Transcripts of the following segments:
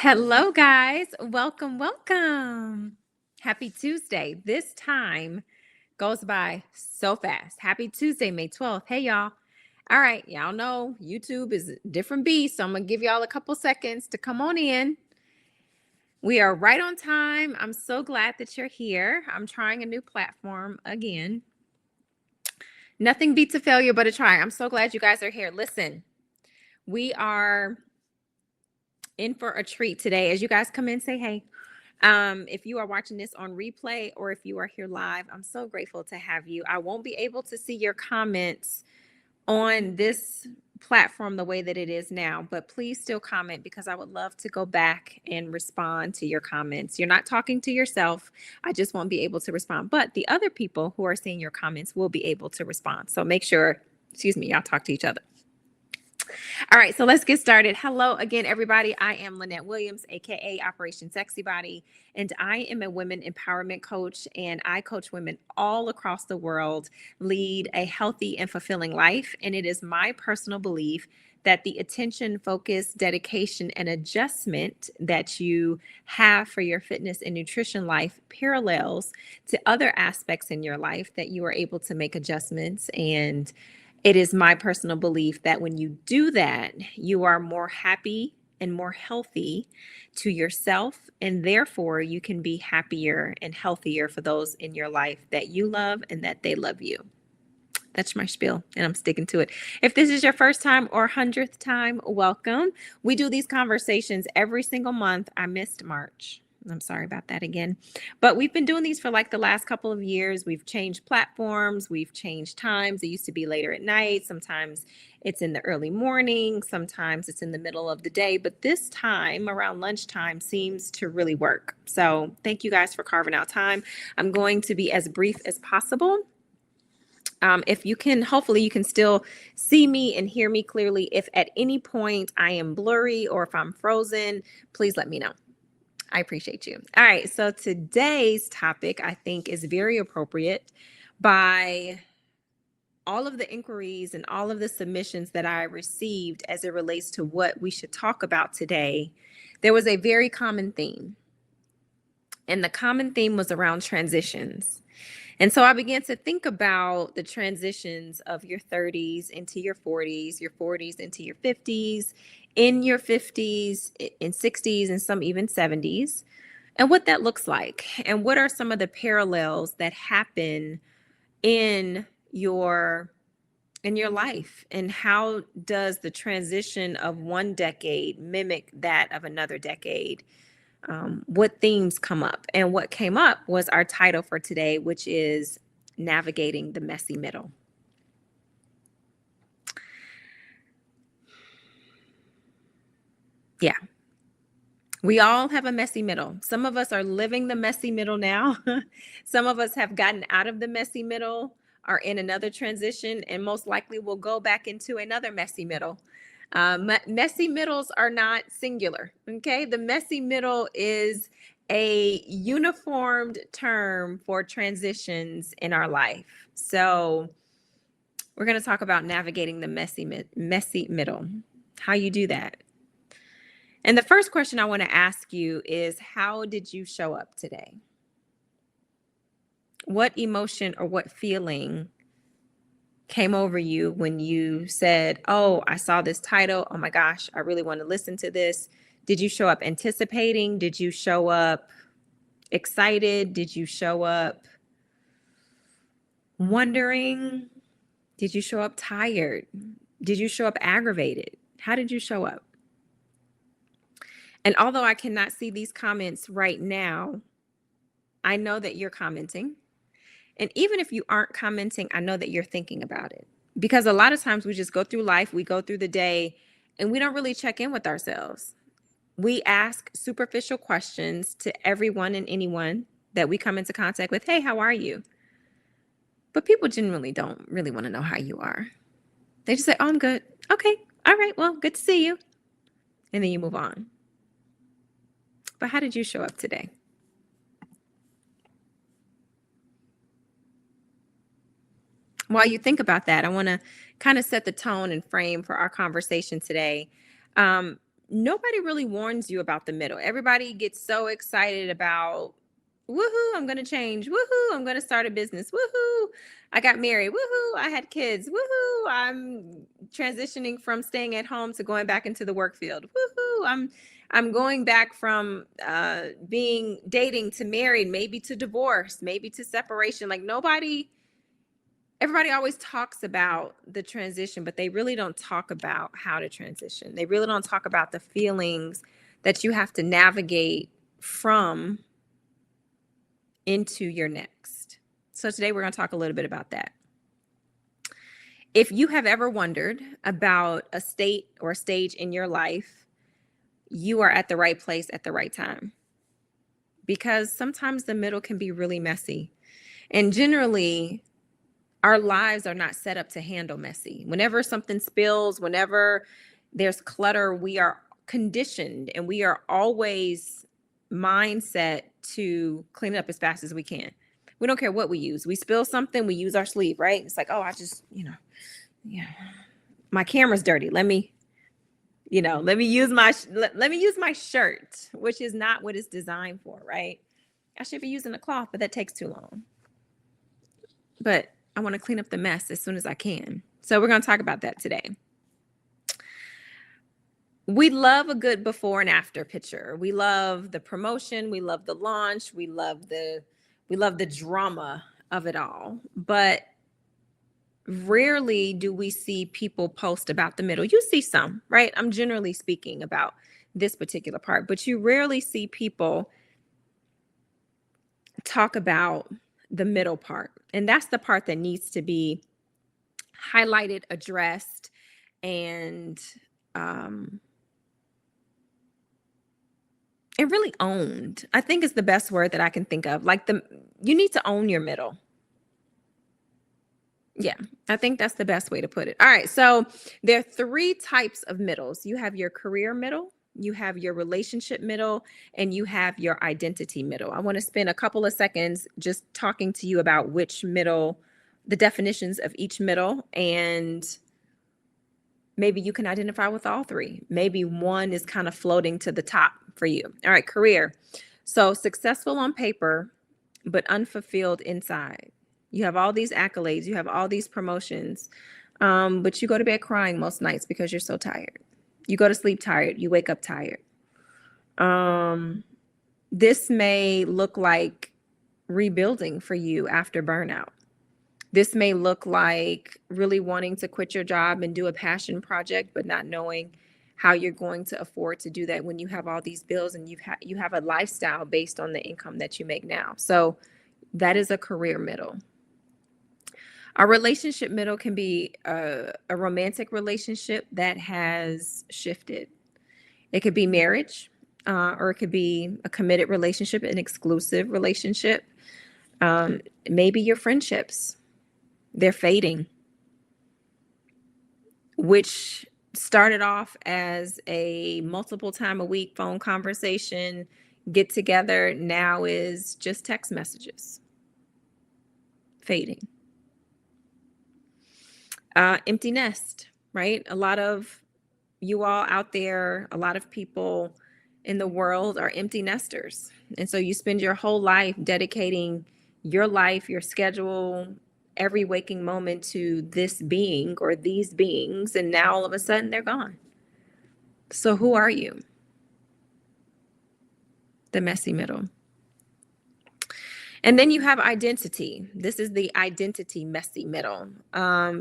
Hello, guys. Welcome, welcome. Happy Tuesday. This time goes by so fast. Happy Tuesday, May 12th. Hey, y'all. All right. Y'all know YouTube is a different beast. So I'm going to give y'all a couple seconds to come on in. We are right on time. I'm so glad that you're here. I'm trying a new platform again. Nothing beats a failure but a try. I'm so glad you guys are here. Listen, we are in for a treat today. As you guys come in, say hey. If you are watching this on replay or if you are here live, I'm so grateful to have you. I won't be able to see your comments on this platform the way that it is now, but please still comment because I would love to go back and respond to your comments. You're not talking to yourself. I just won't be able to respond, but the other people who are seeing your comments will be able to respond. So make sure, y'all talk to each other. All right, so let's get started. Hello again, everybody. I am Lynette Williams, aka Operation Sexy Body, and I am a women empowerment coach, and I coach women all across the world lead a healthy and fulfilling life. And it is my personal belief that the attention, focus, dedication, and adjustment that you have for your fitness and nutrition life parallels to other aspects in your life that you are able to make adjustments. And it is my personal belief that when you do that, you are more happy and more healthy to yourself, and therefore you can be happier and healthier for those in your life that you love and that they love you. That's my spiel, and I'm sticking to it. If this is your first time or 100th time, welcome. We do these conversations every single month. I missed March. I'm sorry about that again. But we've been doing these for like the last couple of years. We've changed platforms. We've changed times. It used to be later at night. Sometimes it's in the early morning. Sometimes it's in the middle of the day. But this time around lunchtime seems to really work. So thank you guys for carving out time. I'm going to be as brief as possible. If you can, hopefully you can still see me and hear me clearly. If at any point I am blurry or if I'm frozen, please let me know. I appreciate you. All right. So today's topic, I think, is very appropriate by all of the inquiries and all of the submissions that I received as it relates to what we should talk about today. There was a very common theme, and the common theme was around transitions. And so I began to think about the transitions of your 30s into your 40s into your 50s, in your 50s, in 60s, and some even 70s, and what that looks like. And what are some of the parallels that happen in your life, and how does the transition of one decade mimic that of another decade? What themes come up? And what came up was our title for today, which is Navigating the Messy Middle. Yeah. We all have a messy middle. Some of us are living the messy middle now. Some of us have gotten out of the messy middle, are in another transition, and most likely will go back into another messy middle. Messy middles are not singular. Okay. The messy middle is a uniformed term for transitions in our life. So we're going to talk about navigating the messy middle, how you do that. And the first question I want to ask you is, how did you show up today? What emotion or what feeling came over you when you said, oh, I saw this title. Oh my gosh, I really want to listen to this. Did you show up anticipating? Did you show up excited? Did you show up wondering? Did you show up tired? Did you show up aggravated? How did you show up? And although I cannot see these comments right now, I know that you're commenting. And even if you aren't commenting, I know that you're thinking about it. Because a lot of times we just go through life, we go through the day, and we don't really check in with ourselves. We ask superficial questions to everyone and anyone that we come into contact with. Hey, how are you? But people generally don't really want to know how you are. They just say, oh, I'm good. Okay. All right. Well, good to see you. And then you move on. But how did you show up today? While you think about that, I want to kind of set the tone and frame for our conversation today. nobody really warns you about the middle. Everybody gets so excited about, woohoo, I'm going to change. Woohoo, I'm going to start a business. Woohoo, I got married. Woohoo, I had kids. Woohoo, I'm transitioning from staying at home to going back into the work field. Woohoo, I'm going back from being dating to married, maybe to divorce, maybe to separation. Like everybody always talks about the transition, but they really don't talk about how to transition. They really don't talk about the feelings that you have to navigate from into your next. So today we're going to talk a little bit about that. If you have ever wondered about a state or a stage in your life, you are at the right place at the right time. Because sometimes the middle can be really messy. And generally, our lives are not set up to handle messy. Whenever something spills, whenever there's clutter, we are conditioned and we are always mindset to clean it up as fast as we can. We don't care what we use. We spill something, we use our sleeve, right? It's like, oh, I just, my camera's dirty. Let me use my shirt, which is not what it's designed for, right? I should be using a cloth, but that takes too long. But I want to clean up the mess as soon as I can. So we're going to talk about that today. We love a good before and after picture. We love the promotion. We love the launch. We love the drama of it all. But rarely do we see people post about the middle. You see some, right? I'm generally speaking about this particular part, but you rarely see people talk about the middle part. And that's the part that needs to be highlighted, addressed, and really owned. I think is the best word that I can think of. Like you need to own your middle. Yeah, I think that's the best way to put it. All right. So there are 3 types of middles. You have your career middle, you have your relationship middle, and you have your identity middle. I want to spend a couple of seconds just talking to you about which middle, the definitions of each middle, and maybe you can identify with all 3. Maybe one is kind of floating to the top for you. All right, career. So successful on paper, but unfulfilled inside. You have all these accolades, you have all these promotions, but you go to bed crying most nights because you're so tired. You go to sleep tired, you wake up tired. This may look like rebuilding for you after burnout. This may look like really wanting to quit your job and do a passion project, but not knowing how you're going to afford to do that when you have all these bills and you have a lifestyle based on the income that you make now. So that is a career middle. Our relationship middle can be a romantic relationship that has shifted. It could be marriage, or it could be a committed relationship, an exclusive relationship. Maybe your friendships, they're fading, which started off as a multiple time a week phone conversation, get together, now is just text messages, fading. Empty nest, right? A lot of you all out there, a lot of people in the world are empty nesters. And so you spend your whole life dedicating your life, your schedule, every waking moment to this being or these beings. And now all of a sudden they're gone. So who are you? The messy middle. And then you have identity. This is the identity messy middle.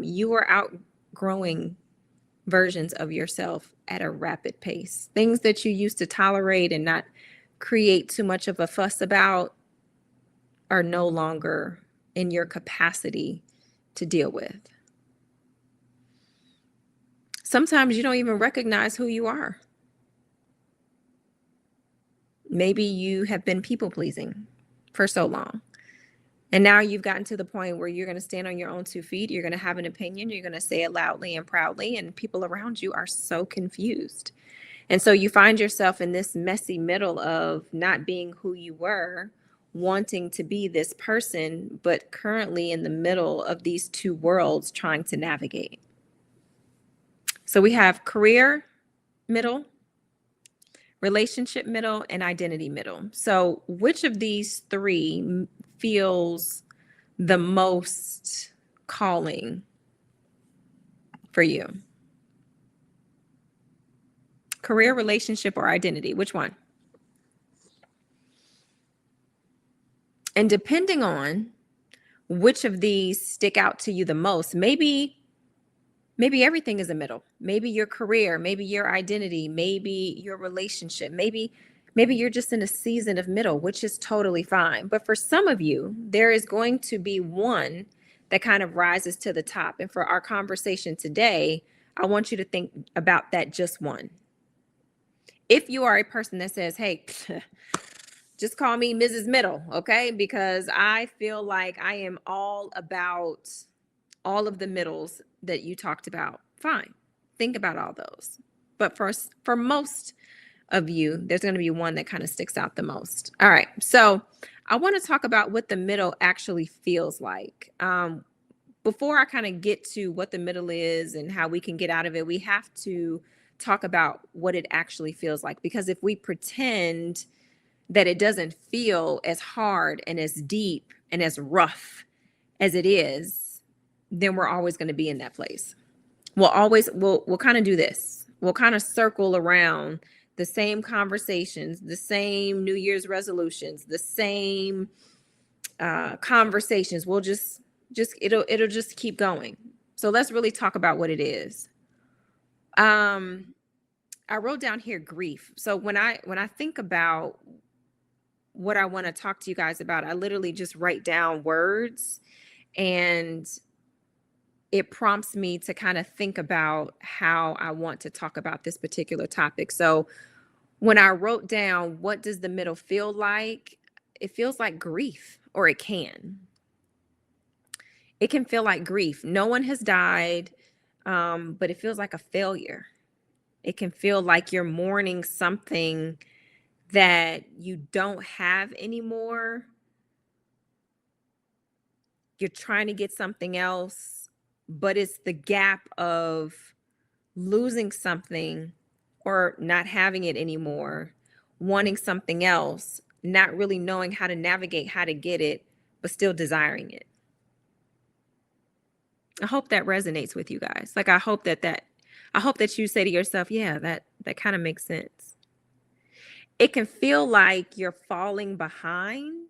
You are outgrowing versions of yourself at a rapid pace. Things that you used to tolerate and not create too much of a fuss about are no longer in your capacity to deal with. Sometimes you don't even recognize who you are. Maybe you have been people pleasing for so long. And now you've gotten to the point where you're going to stand on your own 2 feet. You're going to have an opinion. You're going to say it loudly and proudly. And people around you are so confused. And so you find yourself in this messy middle of not being who you were, wanting to be this person, but currently in the middle of these 2 worlds trying to navigate. So we have career middle, relationship middle, and identity middle. So, which of these three feels the most calling for you? Career, relationship, or identity? Which one? And depending on which of these stick out to you the most, maybe everything is a middle. Maybe your career, maybe your identity, maybe your relationship, maybe you're just in a season of middle, which is totally fine. But for some of you, there is going to be one that kind of rises to the top. And for our conversation today, I want you to think about that just one. If you are a person that says, hey, just call me Mrs. Middle, okay? Because I feel like I am all about all of the middles that you talked about. Fine. Think about all those. But for most of you, there's going to be one that kind of sticks out the most. All right. So I want to talk about what the middle actually feels like. Before I kind of get to what the middle is and how we can get out of it, we have to talk about what it actually feels like. Because if we pretend that it doesn't feel as hard and as deep and as rough as it is, then we're always going to be in that place. We'll kind of do this. We'll kind of circle around the same conversations, the same New Year's resolutions, the same conversations. We'll just it'll just keep going. So let's really talk about what it is. I wrote down here grief. So when I think about what I want to talk to you guys about, I literally just write down words, and it prompts me to kind of think about how I want to talk about this particular topic. So when I wrote down, what does the middle feel like? It feels like grief, or it can. It can feel like grief. No one has died, but it feels like a failure. It can feel like you're mourning something that you don't have anymore. You're trying to get something else, but it's the gap of losing something or not having it anymore, wanting something else, not really knowing how to navigate how to get it, but still desiring it. I hope that resonates with you guys. Like, I hope that you say to yourself, yeah, that kind of makes sense. It can feel like you're falling behind,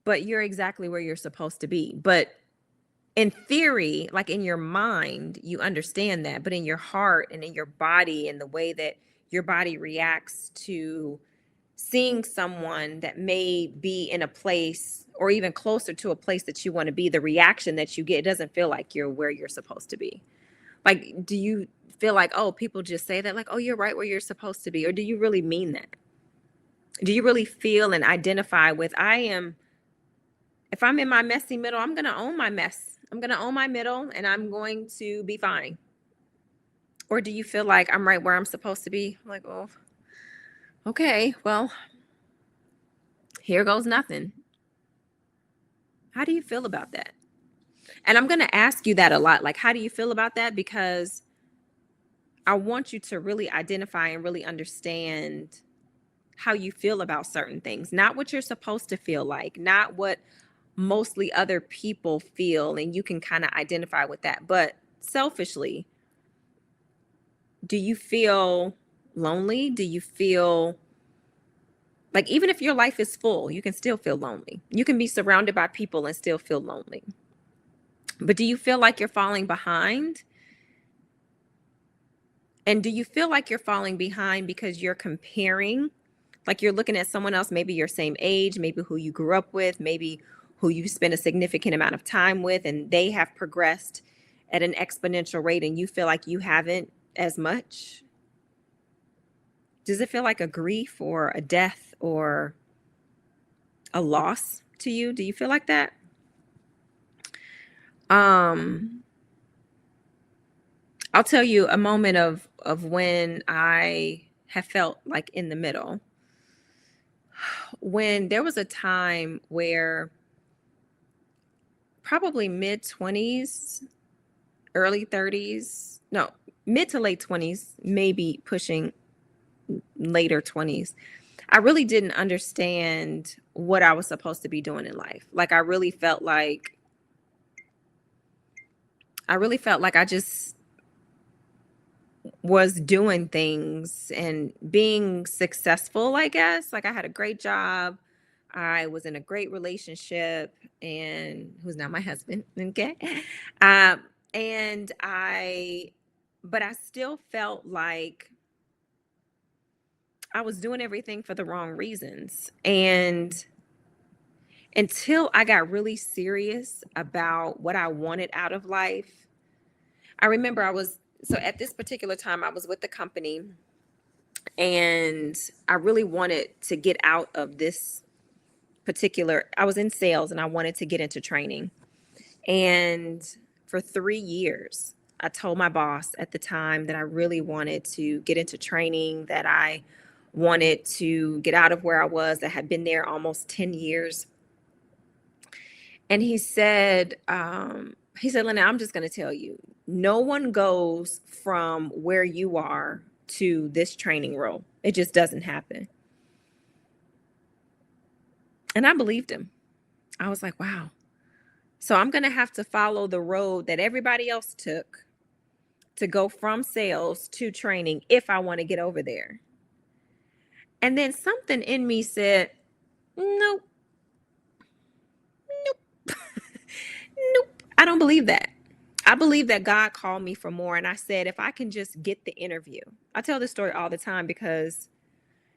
but you're exactly where you're supposed to be. But in theory, like in your mind, you understand that, but in your heart and in your body and the way that your body reacts to seeing someone that may be in a place or even closer to a place that you want to be, the reaction that you get, it doesn't feel like you're where you're supposed to be. Like, do you feel like, oh, people just say that, like, oh, you're right where you're supposed to be? Or do you really mean that? Do you really feel and identify with, if I'm in my messy middle, I'm going to own my mess. I'm going to own my middle, and I'm going to be fine? Or do you feel like I'm right where I'm supposed to be? I'm like, oh, okay, well, here goes nothing. How do you feel about that? And I'm going to ask you that a lot. Like, how do you feel about that? Because I want you to really identify and really understand how you feel about certain things, not what you're supposed to feel like, not what mostly other people feel. And you can kind of identify with that. But selfishly, do you feel lonely? Do you feel like, even if your life is full, you can still feel lonely? You can be surrounded by people and still feel lonely. But do you feel like you're falling behind? And do you feel like you're falling behind because you're comparing? Like, you're looking at someone else, maybe your same age, maybe who you grew up with, maybe who you spent a significant amount of time with, and they have progressed at an exponential rate and you feel like you haven't as much? Does it feel like a grief or a death or a loss to you? Do you feel like that? I'll tell you a moment of when I have felt like in the middle. When there was a time where, probably mid 20s, early 30s, no, mid to late 20s, maybe pushing later 20s, I really didn't understand what I was supposed to be doing in life. Like I really felt like I just was doing things and being successful, I guess. Like I had a great job. I was in a great relationship and who's now my husband. Okay. Um, and but I still felt like I was doing everything for the wrong reasons. And until I got really serious about what I wanted out of life, I remember so at this particular time, I was with the company and I really wanted to get out of this I was in sales and I wanted to get into training. And for 3 years, I told my boss at the time that I really wanted to get into training, that I wanted to get out of where I was, that had been there almost 10 years. And he said, Lena, I'm just going to tell you, no one goes from where you are to this training role. It just doesn't happen. And I believed him. I was like, wow. So I'm going to have to follow the road that everybody else took to go from sales to training if I want to get over there. And then something in me said, nope, nope, nope. I don't believe that. I believe that God called me for more. And I said, if I can just get the interview. I tell this story all the time because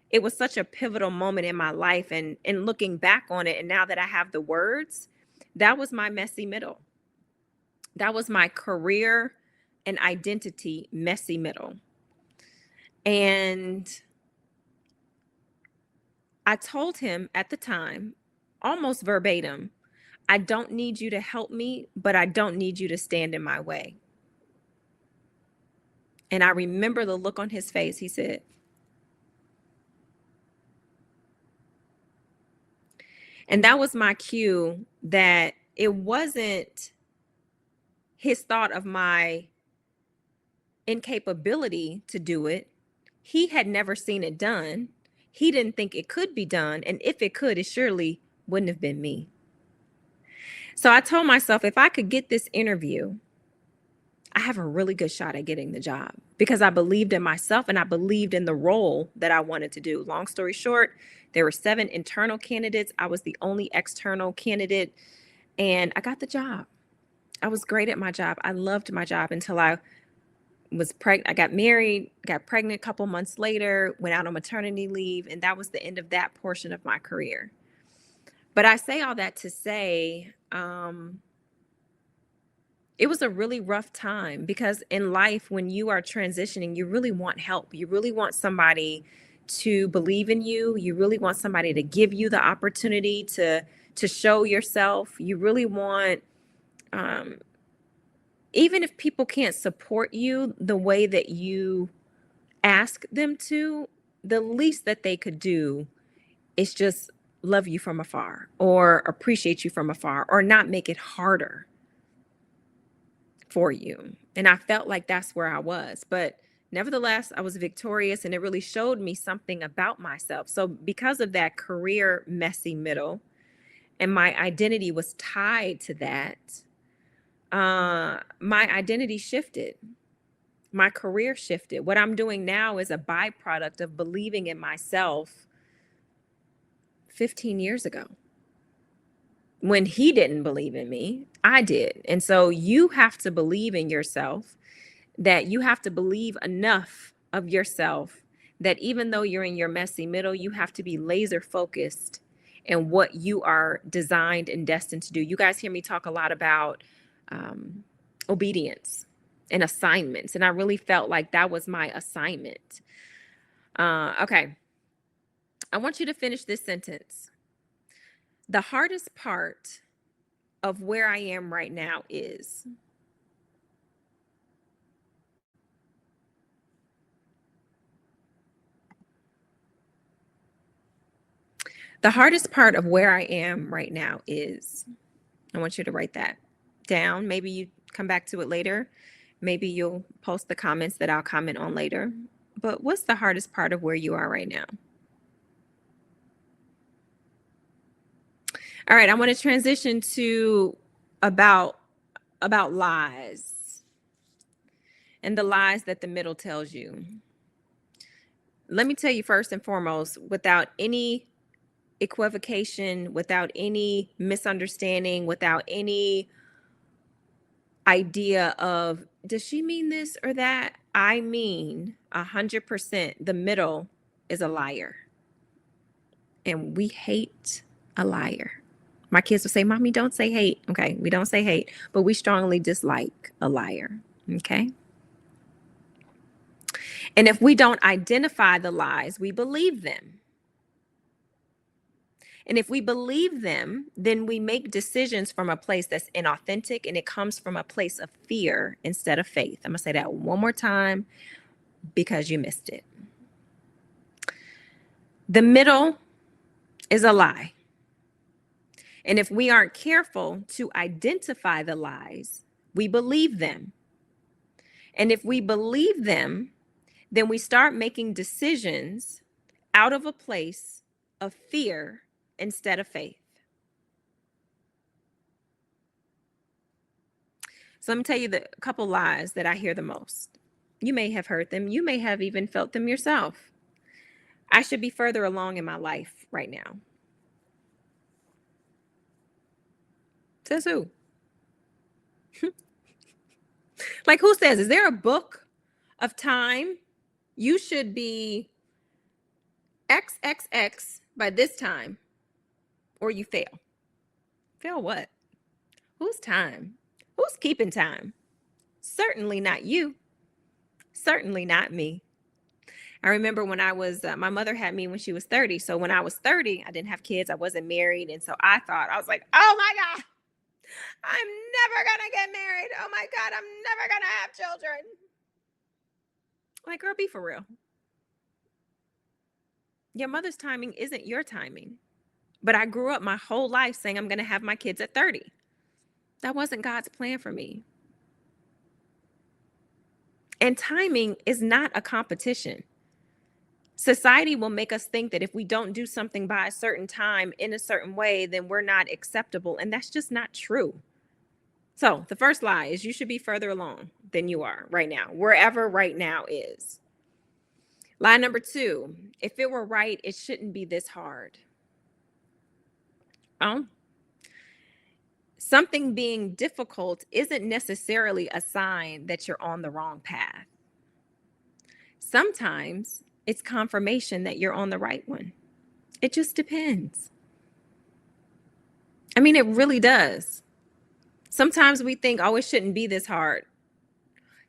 it was such a pivotal moment in my life. And looking back on it, and now that I have the words, that was my messy middle. That was my career and identity messy middle. And I told him at the time, almost verbatim, I don't need you to help me, but I don't need you to stand in my way. And I remember the look on his face. He said, and that was my cue that it wasn't his thought of my incapability to do it. He had never seen it done. He didn't think it could be done. And if it could, it surely wouldn't have been me. So I told myself, if I could get this interview, I have a really good shot at getting the job because I believed in myself and I believed in the role that I wanted to do. Long story short, there were 7 internal candidates. I was the only external candidate and I got the job. I was great at my job. I loved my job until I was pregnant. I got married, got pregnant a couple months later, went out on maternity leave, and that was the end of that portion of my career. But I say all that to say, it was a really rough time because in life, when you are transitioning, you really want help. You really want somebody to believe in you. You really want somebody to give you the opportunity to show yourself. You really want, even if people can't support you the way that you ask them to, the least that they could do is just love you from afar or appreciate you from afar or not make it harder for you. And I felt like that's where I was. But nevertheless, I was victorious and it really showed me something about myself. So because of that career messy middle and my identity was tied to that, my identity shifted. My career shifted. What I'm doing now is a byproduct of believing in myself 15 years ago. When he didn't believe in me, I did. And so you have to believe in yourself, that you have to believe enough of yourself that even though you're in your messy middle, you have to be laser focused in what you are designed and destined to do. You guys hear me talk a lot about obedience and assignments. And I really felt like that was my assignment. Okay. I want you to finish this sentence. The hardest part of where I am right now is. The hardest part of where I am right now is. I want you to write that down. Maybe you come back to it later Maybe you'll post the comments that I'll comment on later. But what's the hardest part of where you are right now? All right, I want to transition to about lies and the lies that the middle tells you. Let me tell you first and foremost, without any equivocation, without any misunderstanding, without any idea of, does she mean this or that? I mean, 100%, the middle is a liar. And we hate a liar. My kids will say, Mommy, don't say hate. Okay, we don't say hate, but we strongly dislike a liar. Okay. And if we don't identify the lies, we believe them. And if we believe them, then we make decisions from a place that's inauthentic, and it comes from a place of fear instead of faith. I'm going to say that one more time because you missed it. The middle is a lie. And if we aren't careful to identify the lies, we believe them. And if we believe them, then we start making decisions out of a place of fear instead of faith. So let me tell you the couple lies that I hear the most. You may have heard them. You may have even felt them yourself. I should be further along in my life right now. Says who? Like, who says, is there a book of time? You should be XXX by this time, or you fail. Fail what? Whose time? Who's keeping time? Certainly not you. Certainly not me. I remember when I was, my mother had me when she was 30. So when I was 30, I didn't have kids. I wasn't married. And so I was like, oh my God, I'm never going to get married. Oh my God, I'm never going to have children. Like, girl, be for real. Your mother's timing isn't your timing. But I grew up my whole life saying I'm going to have my kids at 30. That wasn't God's plan for me. And timing is not a competition. Society will make us think that if we don't do something by a certain time in a certain way, then we're not acceptable. And that's just not true. So the first lie is you should be further along than you are right now, wherever right now is. Lie number 2, if it were right, it shouldn't be this hard. Something being difficult isn't necessarily a sign that you're on the wrong path. Sometimes it's confirmation that you're on the right one. It just depends. I mean, it really does. Sometimes we think, oh, it shouldn't be this hard.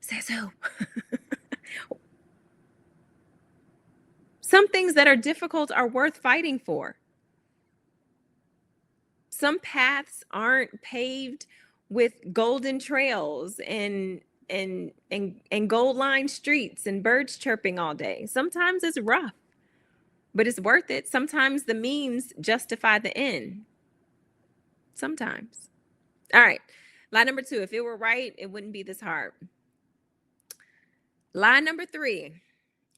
Says who? Some things that are difficult are worth fighting for. Some paths aren't paved with golden trails and gold lined streets and birds chirping all day. Sometimes it's rough, but it's worth it. Sometimes the means justify the end. Sometimes. All right. Lie number 2, if it were right, it wouldn't be this hard. Lie number 3.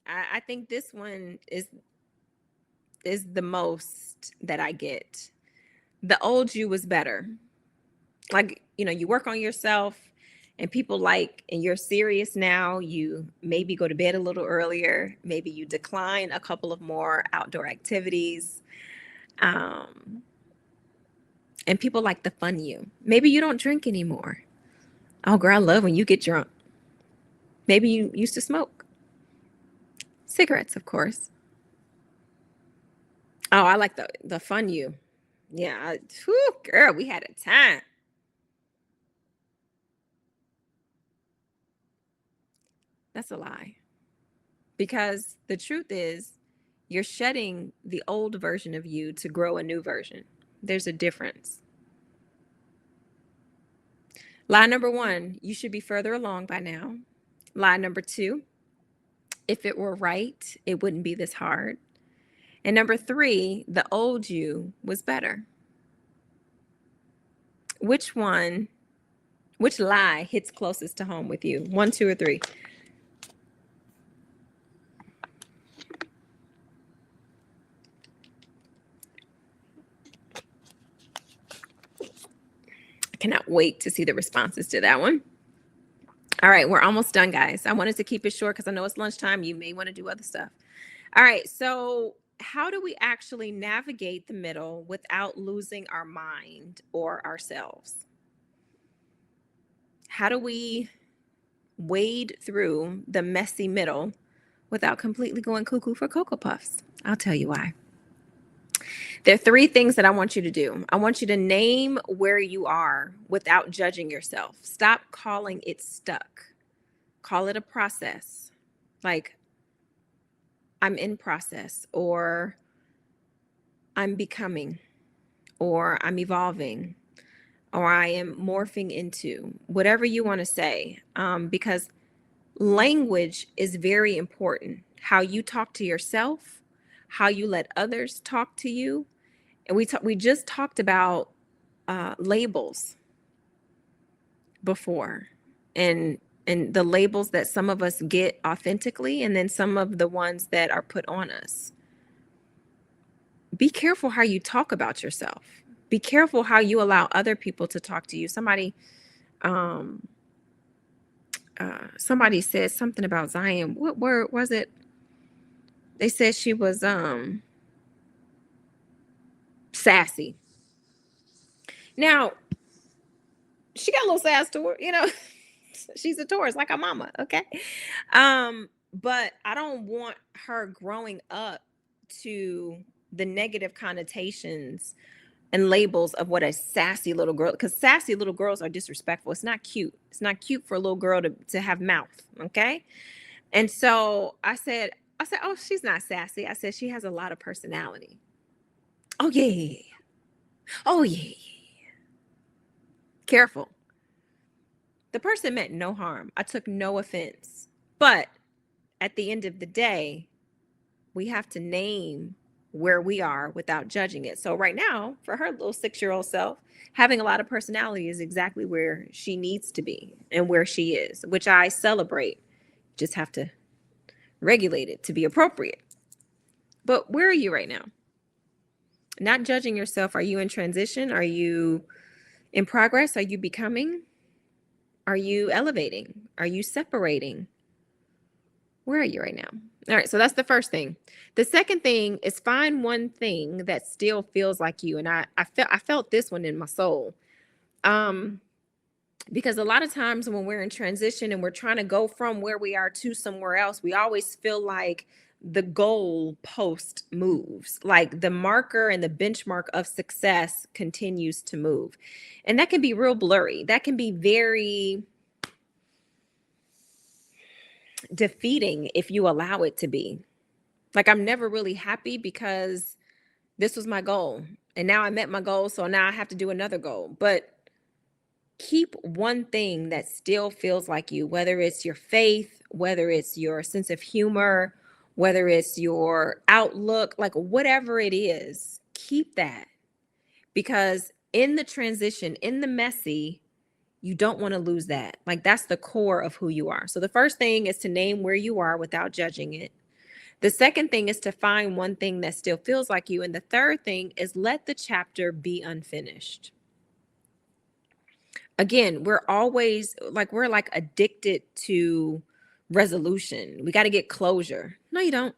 I think this one is the most that I get. The old you was better. Like, you work on yourself and people like, and you're serious now, you maybe go to bed a little earlier. Maybe you decline a couple of more outdoor activities. And people like to fun you. Maybe you don't drink anymore. Oh, girl, I love when you get drunk. Maybe you used to smoke. Cigarettes, of course. Oh, I like the fun you. Yeah, girl, we had a time. That's a lie. Because the truth is, you're shedding the old version of you to grow a new version. There's a difference. Lie number 1, you should be further along by now. Lie number 2, if it were right, it wouldn't be this hard. And number 3, the old you was better. Which one Which lie hits closest to home with you? 1, 2, or 3? I cannot wait to see the responses to that one. All right, we're almost done, guys. I wanted to keep it short because I know it's lunchtime. You may want to do other stuff. All right, so how do we actually navigate the middle without losing our mind or ourselves? How do we wade through the messy middle without completely going cuckoo for Cocoa Puffs? I'll tell you why. There are 3 things that I want you to do. I want you to name where you are without judging yourself. Stop calling it stuck. Call it a process. Like, I'm in process, or I'm becoming, or I'm evolving, or I am morphing into, whatever you want to say, because language is very important. How you talk to yourself, how you let others talk to you. And we just talked about labels before, and the labels that some of us get authentically, and then some of the ones that are put on us. Be careful how you talk about yourself. Be careful how you allow other people to talk to you. Somebody said something about Zion. What word was it? They said she was sassy. Now, she got a little sass to her, you know. She's a Taurus, like our mama, okay? But I don't want her growing up to the negative connotations and labels of what a sassy little girl, because sassy little girls are disrespectful. It's not cute. It's not cute for a little girl to have mouth, okay? And so I said, oh, she's not sassy. I said, she has a lot of personality. Oh, yeah. Oh, yeah. Careful. The person meant no harm. I took no offense. But at the end of the day, we have to name where we are without judging it. So right now, for her little 6-year-old self, having a lot of personality is exactly where she needs to be and where she is, which I celebrate. Just have to regulate it to be appropriate. But where are you right now? Not judging yourself. Are you in transition? Are you in progress? Are you becoming? Are you elevating? Are you separating? Where are you right now? All right, so that's the first thing. The second thing is find one thing that still feels like you. And I felt this one in my soul. Because a lot of times when we're in transition and we're trying to go from where we are to somewhere else, we always feel like the goal post moves, like the marker and the benchmark of success continues to move. And that can be real blurry. That can be very defeating if you allow it to be. Like, I'm never really happy because this was my goal and now I met my goal, so now I have to do another goal. But keep one thing that still feels like you, whether it's your faith, whether it's your sense of humor, whether it's your outlook, like whatever it is, keep that. Because in the transition, in the messy, you don't want to lose that. Like, that's the core of who you are. So the first thing is to name where you are without judging it. The second thing is to find one thing that still feels like you. And the third thing is let the chapter be unfinished. Again, we're like addicted to resolution. We got to get closure. No, you don't.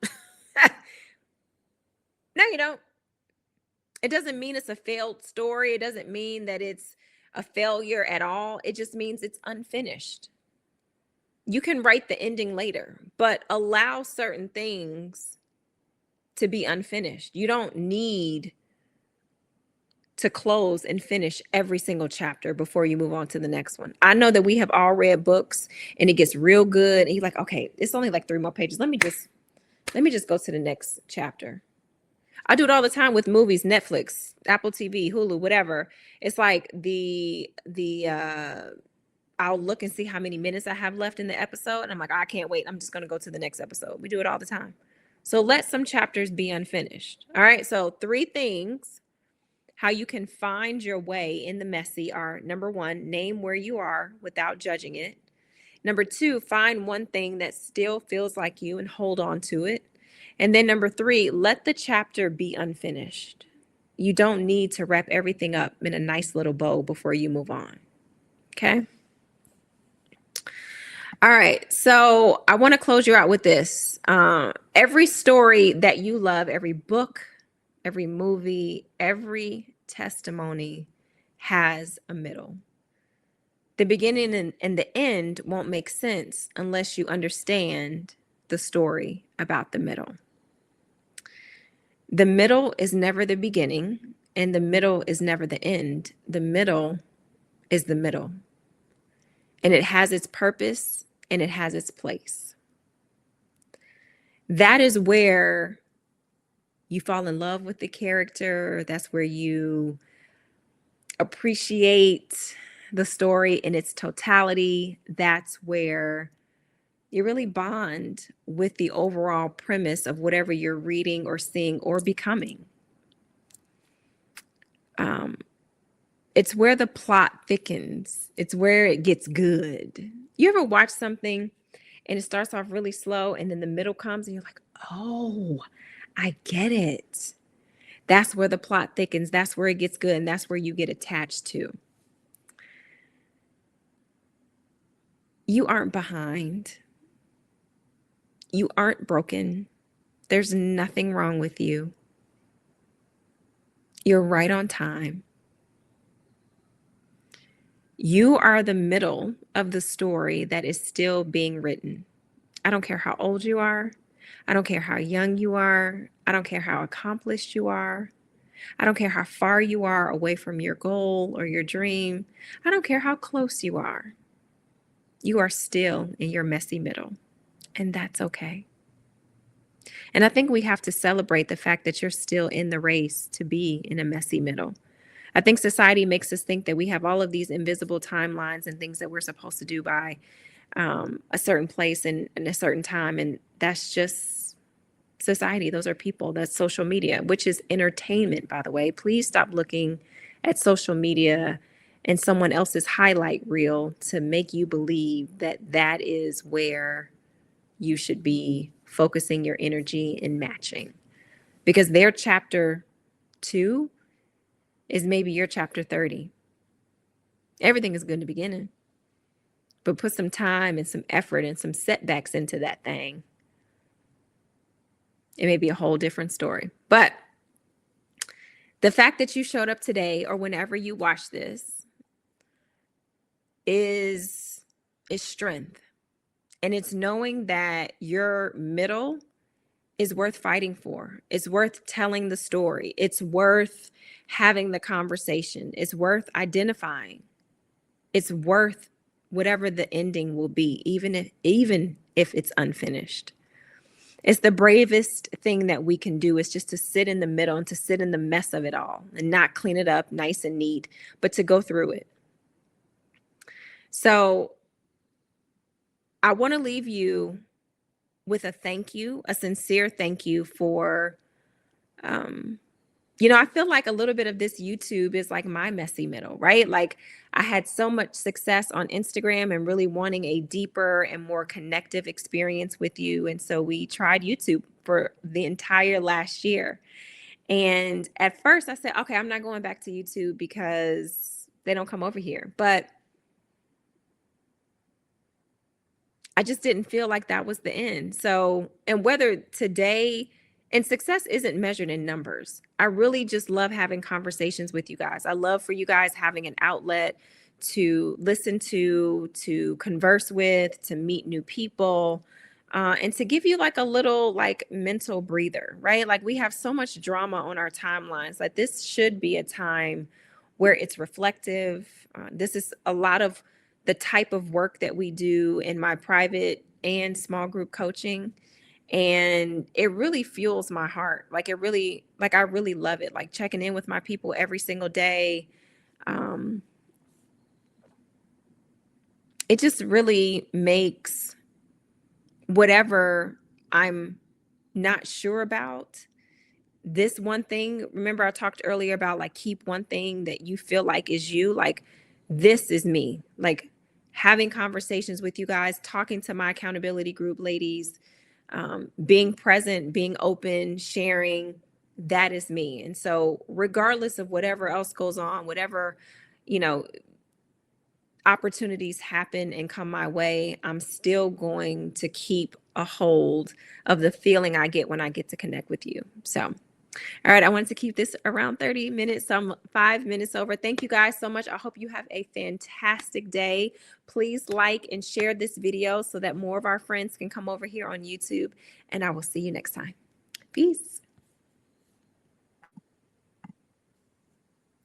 No, you don't. It doesn't mean it's a failed story. It doesn't mean that it's a failure at all. It just means it's unfinished. You can write the ending later, but allow certain things to be unfinished. You don't need to close and finish every single chapter before you move on to the next one. I know that we have all read books and it gets real good. And you're like, okay, it's only like 3 more pages. Let me just go to the next chapter. I do it all the time with movies, Netflix, Apple TV, Hulu, whatever. It's like I'll look and see how many minutes I have left in the episode. And I'm like, I can't wait. I'm just going to go to the next episode. We do it all the time. So let some chapters be unfinished. All right. So 3 things. how you can find your way in the messy are: number one, name where you are without judging it. Number two, find one thing that still feels like you and hold on to it. And then number three, let the chapter be unfinished. You don't need to wrap everything up in a nice little bow before you move on. Okay. All right. So I want to close you out with this. Every story that you love, every book, every movie, every testimony has a middle. The beginning and the end won't make sense unless you understand the story about the middle. The middle is never the beginning, and the middle is never the end. The middle is the middle, and it has its purpose and it has its place. That is where you fall in love with the character. That's where you appreciate the story in its totality. That's where you really bond with the overall premise of whatever you're reading or seeing or becoming. It's where the plot thickens. It's where it gets good. You ever watch something and it starts off really slow and then the middle comes and you're like, oh, I get it. That's where the plot thickens. That's where it gets good. And that's where you get attached to. You aren't behind. You aren't broken. There's nothing wrong with you. You're right on time. You are the middle of the story that is still being written. I don't care how old you are. I don't care how young you are. I don't care how accomplished you are. I don't care how far you are away from your goal or your dream. I don't care how close you are. You are still in your messy middle, and that's okay. And I think we have to celebrate the fact that you're still in the race to be in a messy middle. I think society makes us think that we have all of these invisible timelines and things that we're supposed to do by a certain place and a certain time. And that's just society. Those are people. That's social media, which is entertainment, by the way. Please stop looking at social media and someone else's highlight reel to make you believe that that is where you should be focusing your energy and matching. Because their chapter 2 is maybe your chapter 30. Everything is good in the beginning, but put some time and some effort and some setbacks into that thing. It may be a whole different story. But the fact that you showed up today or whenever you watch this is strength. And it's knowing that your middle is worth fighting for. It's worth telling the story. It's worth having the conversation. It's worth identifying. It's worth whatever the ending will be, even if it's unfinished. It's the bravest thing that we can do is just to sit in the middle and to sit in the mess of it all and not clean it up nice and neat, but to go through it. So I want to leave you with a thank you, a sincere thank you for, I feel like a little bit of this YouTube is like my messy middle, right? Like I had so much success on Instagram and really wanting a deeper and more connective experience with you. And so we tried YouTube for the entire last year. And at first I said, okay, I'm not going back to YouTube because they don't come over here. But I just didn't feel like that was the end. So, and whether today, and success isn't measured in numbers. I really just love having conversations with you guys. I love for you guys having an outlet to listen to converse with, to meet new people, and to give you like a little like mental breather, right? Like we have so much drama on our timelines. Like this should be a time where it's reflective. This is a lot of the type of work that we do in my private and small group coaching. And it really fuels my heart. Like I really love it. Like checking in with my people every single day. It just really makes whatever I'm not sure about this one thing, remember I talked earlier about like keep one thing that you feel like is you, like this is me. Like having conversations with you guys, talking to my accountability group ladies, being present, being open, sharing, that is me. And so regardless of whatever else goes on, whatever, you know, opportunities happen and come my way, I'm still going to keep a hold of the feeling I get when I get to connect with you. So all right, I wanted to keep this around 30 minutes. So I'm 5 minutes over. Thank you guys so much. I hope you have a fantastic day. Please like and share this video so that more of our friends can come over here on YouTube. And I will see you next time. Peace.